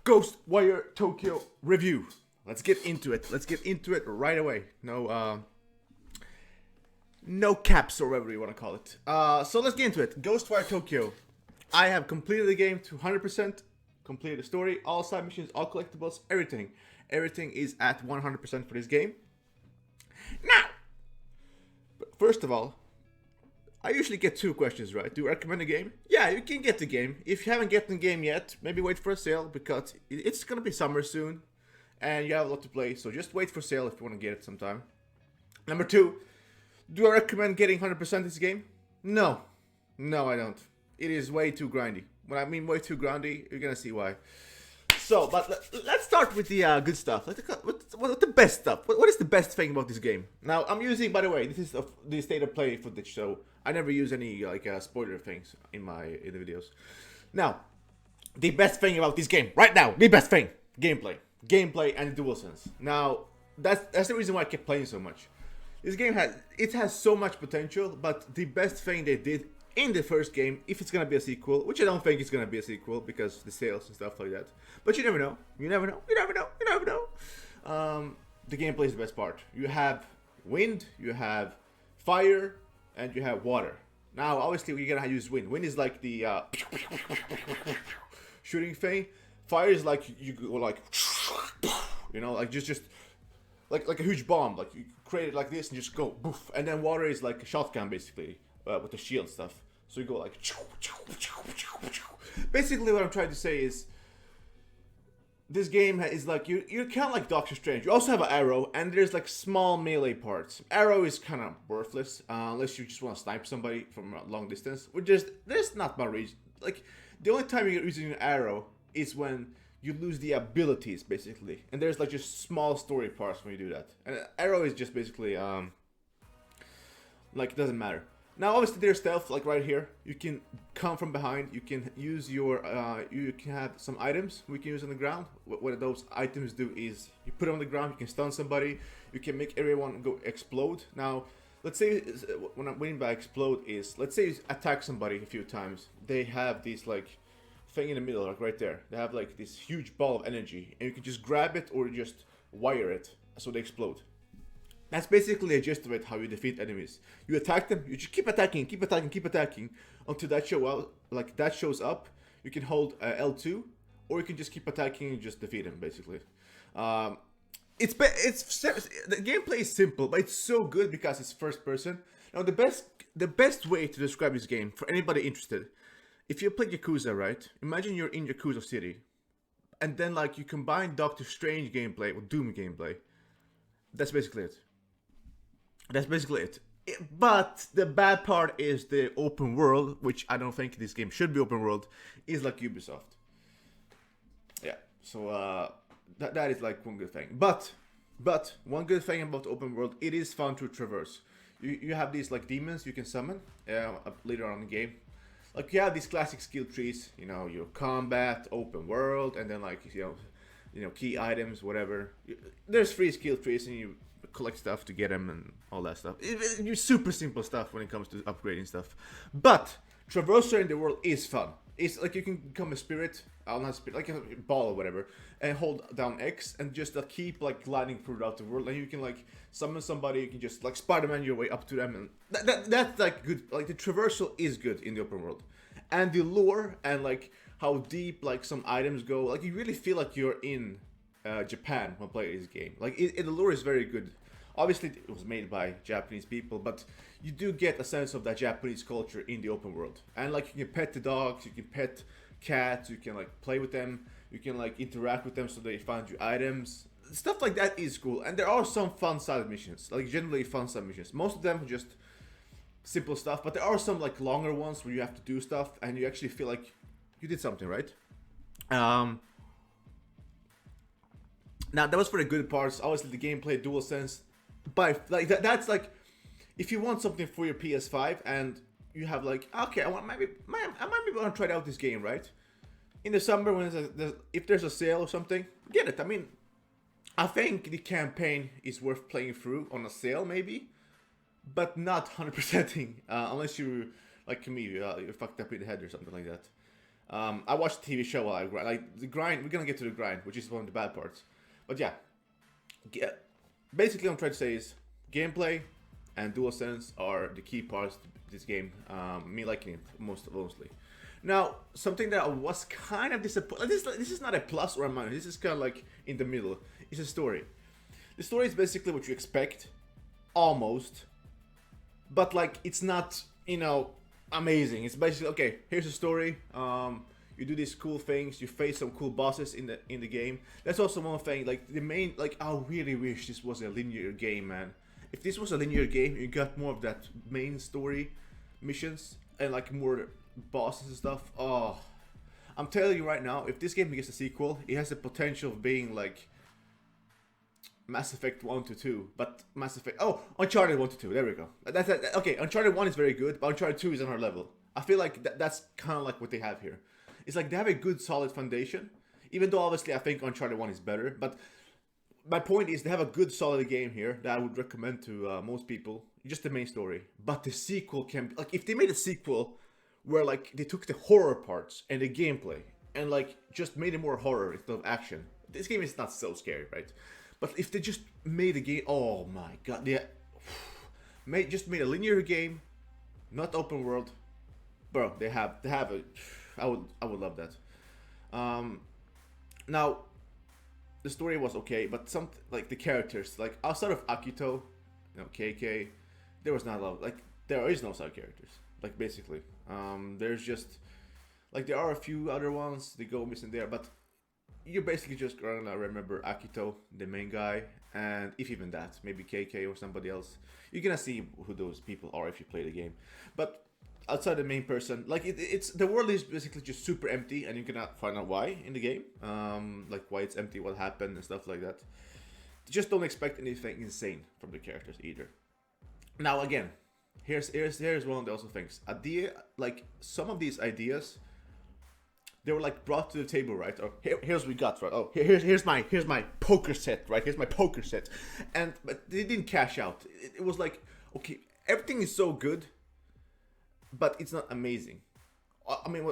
GHOSTWIRE Tokyo review. Let's get into it. Let's get into it right away. No caps or whatever you want to call it. So let's get into it. GHOSTWIRE Tokyo. I have completed the game to 100%. Completed the story, all side missions, all collectibles, everything. Everything is at 100% for this game. Now, first of all, I usually get two questions, right? Do you recommend the game? Yeah, you can get the game. If you haven't gotten the game yet, maybe wait for a sale because it's gonna be summer soon, and you have a lot to play. So just wait for sale if you want to get it sometime. Number two, do I recommend getting 100% this game? No, I don't. It is way too grindy. When I mean way too grindy, you're gonna see why. So, but let's start with the good stuff. What the best stuff? What is the best thing about this game? Now, I'm using, by the way, this is the state of play footage, so I never use any spoiler things in the videos. Now, the best thing about this game right now, the best thing, gameplay, and DualSense. Now, that's the reason why I kept playing so much. This game has so much potential, but the best thing they did in the first game, if it's gonna be a sequel, which I don't think it's gonna be a sequel because the sales and stuff like that. But you never know. The gameplay is the best part. You have wind, you have fire, and you have water. Now, obviously, we're gonna use wind. Wind is like the shooting thing. Fire is like you go like, like just like a huge bomb. Like you create it like this and just go boof. And then water is like a shotgun basically. With the shield stuff, so you go like. Basically, what I'm trying to say is, this game is like you're kind of like Doctor Strange. You also have an arrow, and there's like small melee parts. Arrow is kind of worthless unless you just want to snipe somebody from a long distance. There's not much reason. Like the only time you're using an arrow is when you lose the abilities, basically. And there's like just small story parts when you do that. And arrow is just basically like it doesn't matter. Now, obviously, there's stealth, like right here. You can come from behind. You can use your, you can have some items we can use on the ground. What those items do is, you put them on the ground, you can stun somebody, you can make everyone go explode. Now, let's say, when I'm meaning by explode is, let's say you attack somebody a few times. They have this, like, thing in the middle, like right there. They have, like, this huge ball of energy, and you can just grab it or just wire it so they explode. That's basically a gist of it, how you defeat enemies. You attack them, you just keep attacking until that shows up. You can hold L2, or you can just keep attacking and just defeat them, basically. The gameplay is simple, but it's so good because it's first person. Now, the best way to describe this game for anybody interested, if you play Yakuza, right? Imagine you're in Yakuza City, and then like you combine Doctor Strange gameplay with Doom gameplay. That's basically it. But the bad part is the open world, which I don't think this game should be open world, is like Ubisoft. Yeah, so that is like one good thing. But one good thing about open world, it is fun to traverse. You have these like demons you can summon later on in the game. Like you have these classic skill trees, your combat, open world, and then like key items, whatever. There's 3 skill trees, and you collect stuff to get them and all that stuff. It's super simple stuff when it comes to upgrading stuff. But traversing the world is fun. It's like you can become a spirit, not spirit, like a ball or whatever, and hold down X and just keep like gliding throughout the world. And you can like summon somebody. You can just like Spider-Man your way up to them, and that's like good. Like the traversal is good in the open world, and the lore and like how deep like some items go. Like you really feel like you're in Japan when playing this game. Like the lore is very good. Obviously, it was made by Japanese people, but you do get a sense of that Japanese culture in the open world. And like you can pet the dogs, you can pet cats, you can like play with them, you can like interact with them so they find you items. Stuff like that is cool. And there are some fun side missions, like generally fun side missions. Most of them are just simple stuff, but there are some like longer ones where you have to do stuff and you actually feel like you did something, right? Now that was for the good parts. Obviously, the gameplay, DualSense. But like that's like, if you want something for your PS5 and you have like, okay, I might be want to try out this game, right? In the summer when if there's a sale or something, get it. I mean, I think the campaign is worth playing through on a sale maybe, but not 100%ing unless you like me, you're fucked up in the head or something like that. I watched the TV show while I grind. Like the grind, we're gonna get to the grind, which is one of the bad parts. But yeah, basically, what I'm trying to say is gameplay and DualSense are the key parts of this game. Me liking it mostly. Now, something that I was kind of disappointed. This is not a plus or a minus. This is kind of like in the middle. It's a story. The story is basically what you expect, almost, but like it's not, amazing. It's basically okay. Here's a story. You do these cool things. You face some cool bosses in the game. That's also one thing. Like the main, like I really wish this was a linear game, man. If this was a linear game, you got more of that main story missions and like more bosses and stuff. Oh, I'm telling you right now, if this game gets a sequel, it has the potential of being like Mass Effect 1 to 2, but Uncharted 1 to 2, there we go. Okay, Uncharted 1 is very good, but Uncharted 2 is on our level. I feel like that's kind of like what they have here. It's like they have a good solid foundation, even though obviously I think Uncharted 1 is better, but my point is they have a good solid game here that I would recommend to most people, just the main story. But the sequel can, like if they made a sequel where like they took the horror parts and the gameplay and like just made it more horror instead of action. This game is not so scary, right? But if they just made a game, oh my god, yeah, just made a linear game, not open world, bro. They have a, I would love that. Now, the story was okay, but some like the characters, like outside of Akito, KK, there was not a lot. Like there is no side characters. Like basically, there's just like there are a few other ones they go missing there, but you're basically just gonna remember Akito, the main guy, and if even that, maybe KK or somebody else. You're gonna see who those people are if you play the game. But outside the main person, like it's the world is basically just super empty, and you cannot find out why in the game. Like why it's empty, what happened, and stuff like that. Just don't expect anything insane from the characters either. Now again, here's one of the also things. Like some of these ideas, they were like brought to the table, right? Or here's what we got, right? Oh, here's my poker set, right? Here's my poker set, but they didn't cash out. It was like, okay, everything is so good, but it's not amazing. I mean,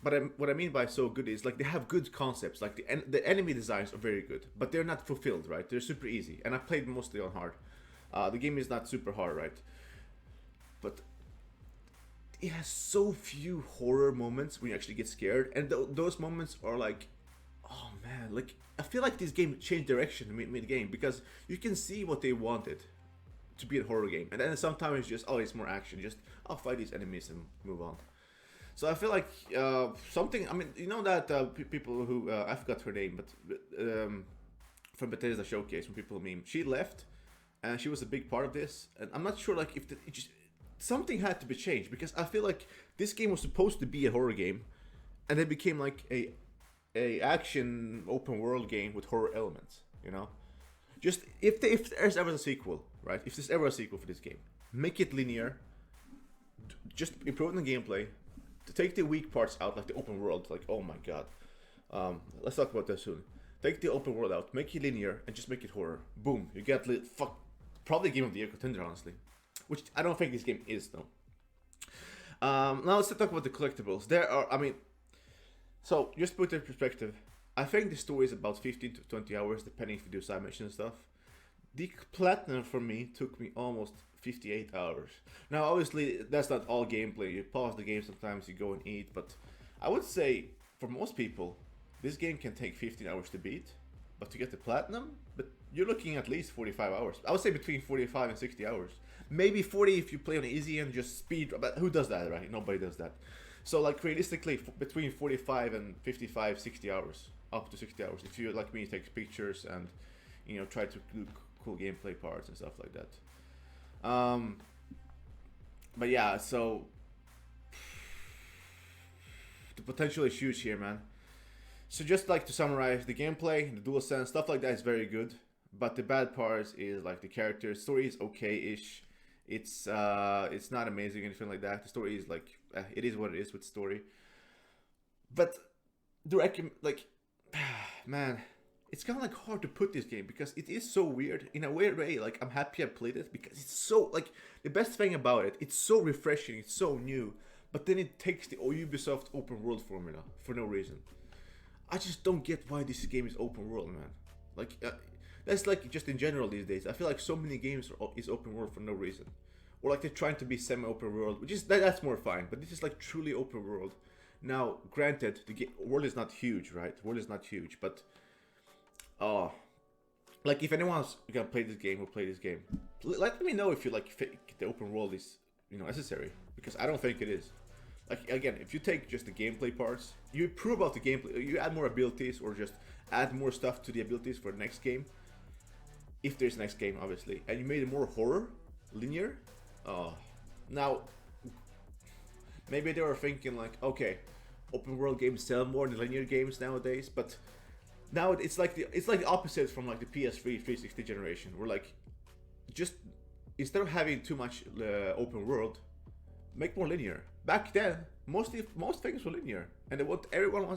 what I mean by so good is like they have good concepts. Like the enemy designs are very good, but they're not fulfilled, right? They're super easy, and I played mostly on hard. The game is not super hard, right? But it has so few horror moments when you actually get scared, and those moments are like, oh man, like I feel like this game changed direction mid-game because you can see what they wanted to be a horror game, and then sometimes it's just, oh, it's more action, just I'll fight these enemies and move on. So I feel like something, I mean, that people who I forgot her name, but from Bethesda Showcase, when people meme, she left and she was a big part of this, and I'm not sure like if it just something had to be changed, because I feel like this game was supposed to be a horror game, and it became like a action open world game with horror elements. Just if there's ever a sequel, right? If there's ever a sequel for this game, make it linear. Just improve the gameplay. To take the weak parts out, like the open world. Like, oh my god, let's talk about that soon. Take the open world out, make it linear, and just make it horror. Boom, you get probably Game of the Year contender, honestly. Which I don't think this game is, though. Now let's talk about the collectibles. So just to put it in perspective, I think the story is about 15 to 20 hours, depending if you do side missions and stuff. The platinum for me took me almost 58 hours. Now, obviously, that's not all gameplay. You pause the game sometimes, you go and eat, but I would say, for most people, this game can take 15 hours to beat, but to get the platinum, but you're looking at least 45 hours. I would say between 45 and 60 hours. Maybe 40 if you play on easy and just speed, but who does that, right? Nobody does that. So like realistically, between 45 and 55, 60 hours, up to 60 hours. If you, like me, take pictures and, try to do cool gameplay parts and stuff like that. But yeah, so the potential is huge here, man. So just like to summarize, the gameplay, the DualSense, stuff like that is very good. But the bad parts is like the character story is okay-ish. It's not amazing or anything like that. The story is like it is what it is with story. But man, it's kind of like hard to put this game because it is so weird in a weird way. Like I'm happy I played it because it's so like the best thing about it. It's so refreshing. It's so new, but then it takes the Ubisoft open world formula for no reason. I just don't get why this game is open world, man. Like, that's like just in general these days. I feel like so many games is open world for no reason. Or like they're trying to be semi-open world, which is, that's more fine. But this is like truly open world. Now, granted, the world is not huge, right? The world is not huge, but... like, if anyone's gonna play this game or play this game, let me know if you like the open world is, you know, necessary. Because I don't think it is. Like, again, if you take just the gameplay parts, you improve about the gameplay, you add more abilities or just add more stuff to the abilities for the next game. If there's next game, obviously. And you made it more horror, linear. Now, maybe they were thinking like, okay, open world games sell more than linear games nowadays, but now it's like the opposite from like the PS3 360 generation. We're like, just instead of having too much open world, make more linear. Back then, most things were linear, and everyone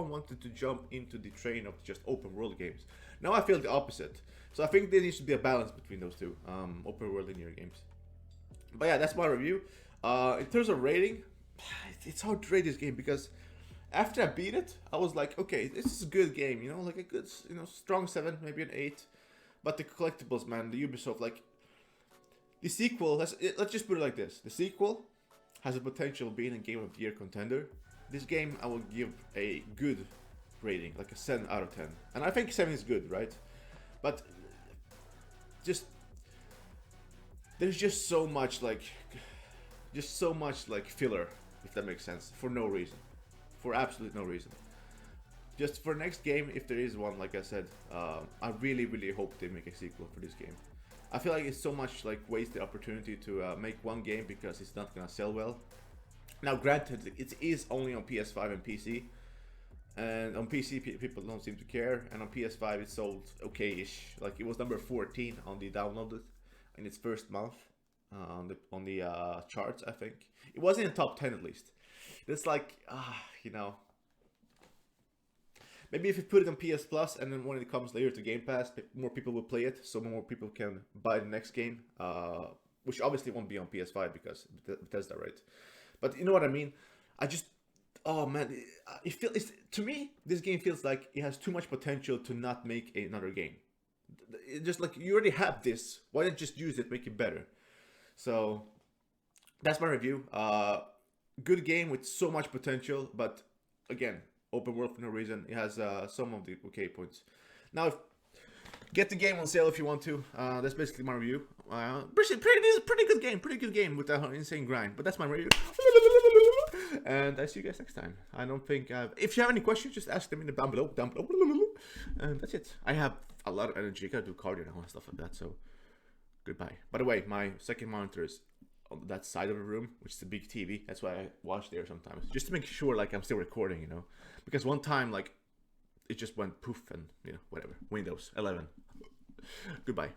wanted to jump into the train of just open world games. Now I feel the opposite. So I think there needs to be a balance between those two, open world linear games. But yeah, that's my review. In terms of rating, it's hard to rate this game because after I beat it, I was like, okay, this is a good game, you know, like a good, you know, strong 7, maybe an 8. But the collectibles, man, the Ubisoft, like, the sequel, let's just put it like this. The sequel has a potential of being a Game of the Year contender. This game, I will give a good rating, like a 7 out of 10. And I think 7 is good, right? But there's just so much like filler, if that makes sense, for no reason. For absolutely no reason. Just for next game, if there is one, like I said, I really, really hope they make a sequel for this game. I feel like it's so much like wasted opportunity to make one game because it's not gonna sell well. Now, granted, it is only on PS5 and PC, and on PC people don't seem to care, and on PS5 it sold okay-ish. Like, it was number 14 on the downloaded in its first month on the charts. I think it was in the top 10 at least. It's like, you know, maybe if you put it on PS Plus and then when it comes later to Game Pass, more people will play it, so more people can buy the next game, which obviously won't be on PS5 because Bethesda, right? But you know what I mean? Oh man, to me, this game feels like it has too much potential to not make another game. It just like, you already have this, why not just use it, make it better? So that's my review. Good game with so much potential, but again, open world for no reason. It has some of the okay points. Now, get the game on sale if you want to. That's basically my review. Pretty good game with that insane grind. But that's my review. And I see you guys next time. I don't think if you have any questions, just ask them in the down below. And that's it. I have a lot of energy. I gotta do cardio now and stuff like that. So goodbye. By the way, my second monitor is on that side of the room, which is a big TV. That's why I watch there sometimes, just to make sure like I'm still recording, you know. Because one time like it just went poof and, you know, whatever. Windows 11. Goodbye.